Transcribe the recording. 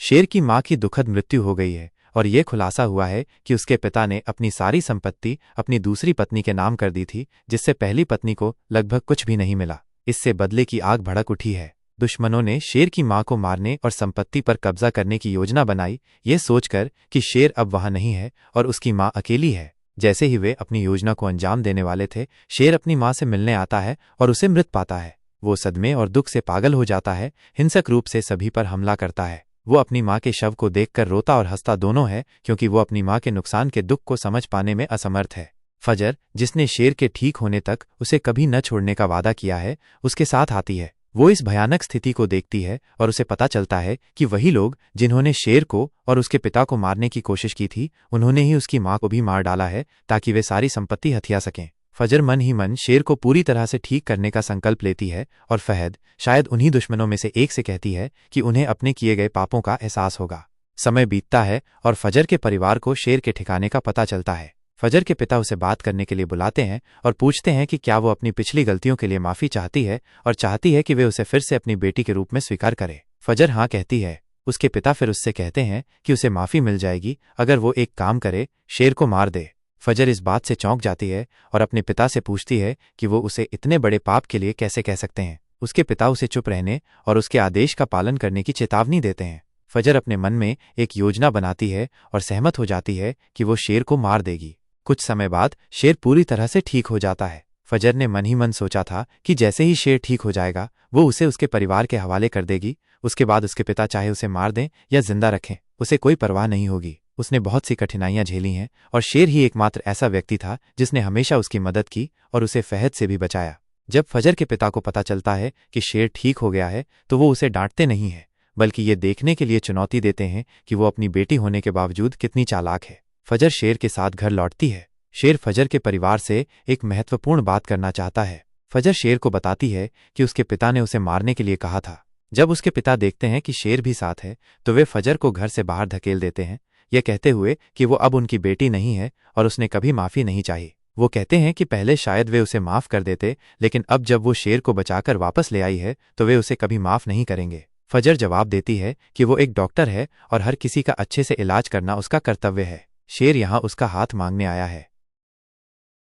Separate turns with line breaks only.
शेर की मां की दुखद मृत्यु हो गई है और ये खुलासा हुआ है कि उसके पिता ने अपनी सारी संपत्ति अपनी दूसरी पत्नी के नाम कर दी थी, जिससे पहली पत्नी को लगभग कुछ भी नहीं मिला। इससे बदले की आग भड़क उठी है। दुश्मनों ने शेर की मां को मारने और संपत्ति पर कब्जा करने की योजना बनाई, ये सोचकर कि शेर अब वहां नहीं है और उसकी मां अकेली है। जैसे ही वे अपनी योजना को अंजाम देने वाले थे, शेर अपनी मां से मिलने आता है और उसे मृत पाता है। वो सदमे और दुख से पागल हो जाता है, हिंसक रूप से सभी पर हमला करता है। वो अपनी मां के शव को देखकर रोता और हंसता दोनों है, क्योंकि वो अपनी मां के नुकसान के दुख को समझ पाने में असमर्थ है। फजर, जिसने शेर के ठीक होने तक उसे कभी न छोड़ने का वादा किया है, उसके साथ आती है। वो इस भयानक स्थिति को देखती है और उसे पता चलता है कि वही लोग जिन्होंने शेर को और उसके पिता को मारने की कोशिश की थी, उन्होंने ही उसकी मां को भी मार डाला है ताकि वे सारी संपत्ति हथिया सकें। फजर मन ही मन शेर को पूरी तरह से ठीक करने का संकल्प लेती है और फहद, शायद उन्हीं दुश्मनों में से एक से कहती है कि उन्हें अपने किए गए पापों का एहसास होगा। समय बीतता है और फजर के परिवार को शेर के ठिकाने का पता चलता है। फजर के पिता उसे बात करने के लिए बुलाते हैं और पूछते हैं कि क्या वो अपनी पिछली गलतियों के लिए माफी चाहती है और चाहती है कि वे उसे फिर से अपनी बेटी के रूप में स्वीकार करे। फजर हाँ कहती है। उसके पिता फिर उससे कहते हैं कि उसे माफी मिल जाएगी अगर वो एक काम करे, शेर को मार दे। फजर इस बात से चौंक जाती है और अपने पिता से पूछती है कि वो उसे इतने बड़े पाप के लिए कैसे कह सकते हैं। उसके पिता उसे चुप रहने और उसके आदेश का पालन करने की चेतावनी देते हैं। फजर अपने मन में एक योजना बनाती है और सहमत हो जाती है कि वो शेर को मार देगी। कुछ समय बाद शेर पूरी तरह से ठीक हो जाता है। फजर ने मन ही मन सोचा था कि जैसे ही शेर ठीक हो जाएगा, वो उसे उसके परिवार के हवाले कर देगी। उसके बाद उसके पिता चाहे उसे मार दें या जिंदा रखें, उसे कोई परवाह नहीं होगी। उसने बहुत सी कठिनाइयां झेली हैं और शेर ही एकमात्र ऐसा व्यक्ति था जिसने हमेशा उसकी मदद की और उसे फहद से भी बचाया। जब फजर के पिता को पता चलता है कि शेर ठीक हो गया है, तो वो उसे डांटते नहीं है, बल्कि ये देखने के लिए चुनौती देते हैं कि वो अपनी बेटी होने के बावजूद कितनी चालाक है। फजर शेर के साथ घर लौटती है। शेर फजर के परिवार से एक महत्वपूर्ण बात करना चाहता है। फजर शेर को बताती है कि उसके पिता ने उसे मारने के लिए कहा था। जब उसके पिता देखते हैं कि शेर भी साथ है, तो वे फजर को घर से बाहर धकेल देते हैं, यह कहते हुए कि वो अब उनकी बेटी नहीं है और उसने कभी माफी नहीं चाही। वो कहते हैं कि पहले शायद वे उसे माफ कर देते, लेकिन अब जब वो शेर को बचाकर वापस ले आई है, तो वे उसे कभी माफ नहीं करेंगे। फजर जवाब देती है कि वो एक डॉक्टर है और हर किसी का अच्छे से इलाज करना उसका कर्तव्य है। शेर यहाँ उसका हाथ मांगने आया है।